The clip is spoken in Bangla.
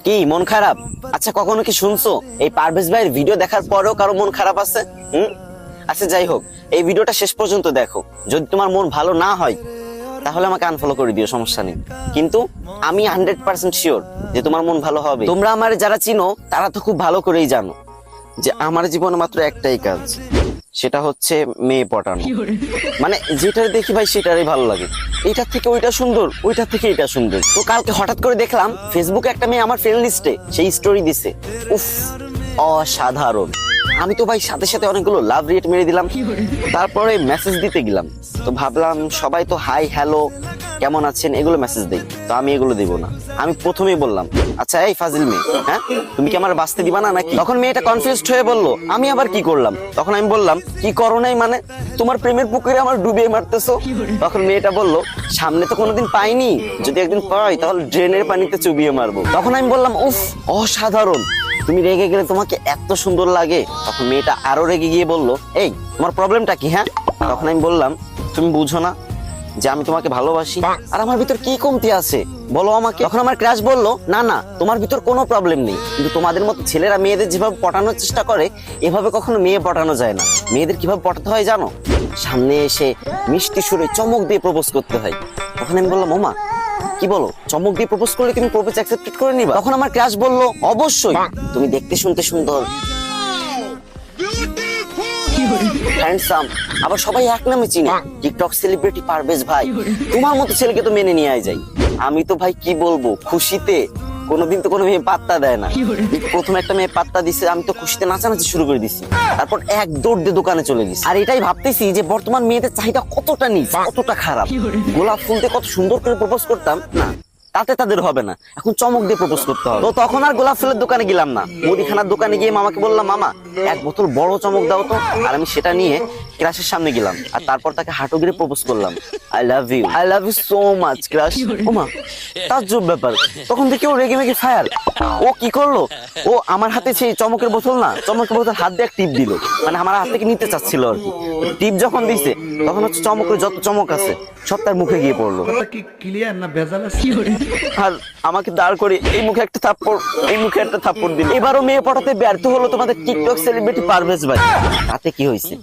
কি মন খারাপ? আচ্ছা কখনো কি শুনছো এই পারভেজ ভাইয়ের ভিডিও দেখার পরেও কারো মন খারাপ আছে? আচ্ছা যাই হোক, এই ভিডিওটা শেষ পর্যন্ত দেখো। যদি তোমার মন ভালো না হয় তাহলে আমাকে আনফলো করে দিও, সমস্যা নেই। কিন্তু আমি 100% শিওর যে তোমার মন ভালো হবে। তোমরা আমার যারা চিনো তারা তো খুব ভালো করেই জানো যে আমার জীবনে মাত্র একটাই কাজ, সেটা হচ্ছে মেয়ে পটানো। মানে যেটা দেখি ভাই সেটারই ভালো লাগে, এইটার থেকে ওইটা সুন্দর, ওইটার থেকে এটা সুন্দর। তো কালকে হঠাৎ করে দেখলাম ফেসবুকে একটা মেয়ে আমার ফ্রেন্ড লিস্টে সেই স্টোরি দিছে, উফ অসাধারণ। আমি তো ভাই সাথে সাথে অনেকগুলো লাভ রেট মেরে দিলাম। তারপরে মেসেজ দিতে গেলাম, তো ভাবলাম সবাই তো হাই হ্যালো কেমন আছেন এগুলো মেসেজ দেই, তো আমি এগুলো দিব না। আমি প্রথমেই বললাম, আচ্ছা এই ফাজিল মেয়ে, হ্যাঁ তুমি কি আমার বাঁচতে দিবা না নাকি? তখন মেয়েটা কনফিউজড হয়ে বলল, আমি আবার কি করলাম? তখন আমি বললাম, কি করো নাই মানে? তোমার প্রেমের পুকুরে আমার ডুবিয়ে মারতেছো। তখন মেয়েটা বলল, সামনে তো কোনোদিন পাইনি, যদি একদিন পাই তাহলে ড্রেনের পানিতে চুবিয়ে মারবো। তখন আমি বললাম, উফ অসাধারণ, তুমি রেগে গেলে তোমাকে এত সুন্দর লাগে। তখন মেয়েটা আরো রেগে গিয়ে বলল, এই তোমার প্রবলেমটা কি? হ্যাঁ। তখন আমি বললাম, তুমি বুঝো না যে আমি তোমাকে ভালোবাসি, আর আমার ভিতর কি কমতি আছে বলো আমাকে। তখন আমার ক্রাশ বলল, না না তোমার ভিতর কোনো প্রবলেম নেই, কিন্তু তোমাদের মতো ছেলেরা মেয়েদের যেভাবে পটানোর চেষ্টা করে এভাবে কখনো মেয়ে পটানো যায় না। মেয়েদের কিভাবে পটাতে হয় জানো? সামনে এসে মিষ্টি সুরে চমক দিয়ে প্রপোজ করতে হয়। তখন আমি বললাম, ওমা কি বলো, চমক দিয়ে প্রপোজ করলে তুমি প্রপোজ অ্যাকসেপ্ট করে নিবা? তখন আমার ক্রাশ বলল, অবশ্যই, তুমি দেখতে শুনতে সুন্দর, হ্যান্ডসাম, আবার সবাই এক নামে চিনে, টিকটক সেলিব্রিটি পারভেজ ভাই। তোমার মতো ছেলেকে তো মেনে নিয়ে যায়। আমি তো ভাই কি বলবো, খুশিতে কোনোদিন তো কোনো মেয়ে পাত্তা দেয় না, প্রথম একটা মেয়ে পাত্তা দিছে, আমি তো খুশিতে নাচানাচি শুরু করে দিছি। তারপর এক দৌড় দিয়ে দোকানে চলে গেছি। আর এটাই ভাবতেছি যে বর্তমান মেয়েদের চাহিদা কতটা নিচ, কতটা খারাপ। গোলাপ ফুল দিয়ে কত সুন্দর করে প্রপোজ করতাম না, তাতে তাদের হবে না, এখন চমক দিয়ে প্রপোজ করতে হবে। তো তখন আর গোলাপ ফুলের দোকানে গেলাম না, মুদিখানার দোকানে গিয়ে মামাকে বললাম, মামা এক বোতল বড় চমক দাও তো। আর আমি সেটা নিয়ে ক্রাশের সামনে গেলাম, আর তারপর তাকে হাঁটু গিরে প্রপোজ করলাম, I love you, I love you so much crush. ওমা তাজ্জব ব্যাপার, তখন দেখি ও রেগে মেগে ফায়ার। ও কি করলো, ও আমার হাতে সেই চমকের বোতল না, চমকের বোতল হাত দিয়ে টিপ দিল, মানে আমার হাত থেকে নিতে চাচ্ছিল আর কি। টিপ যখন দিছে তখন হচ্ছে চমকের যত চমক আছে সব তার মুখে গিয়ে পড়লো। আর আমাকে দাঁড় করে এই মুখে একটা থাপ্পড়, এই মুখে একটা থাপ্পড় দিল। এবারও মেয়ে পটাতে ব্যর্থ হলো তোমাদের টিকটক সেলিব্রিটি পারভেজ ভাই। তাতে কি হয়েছে,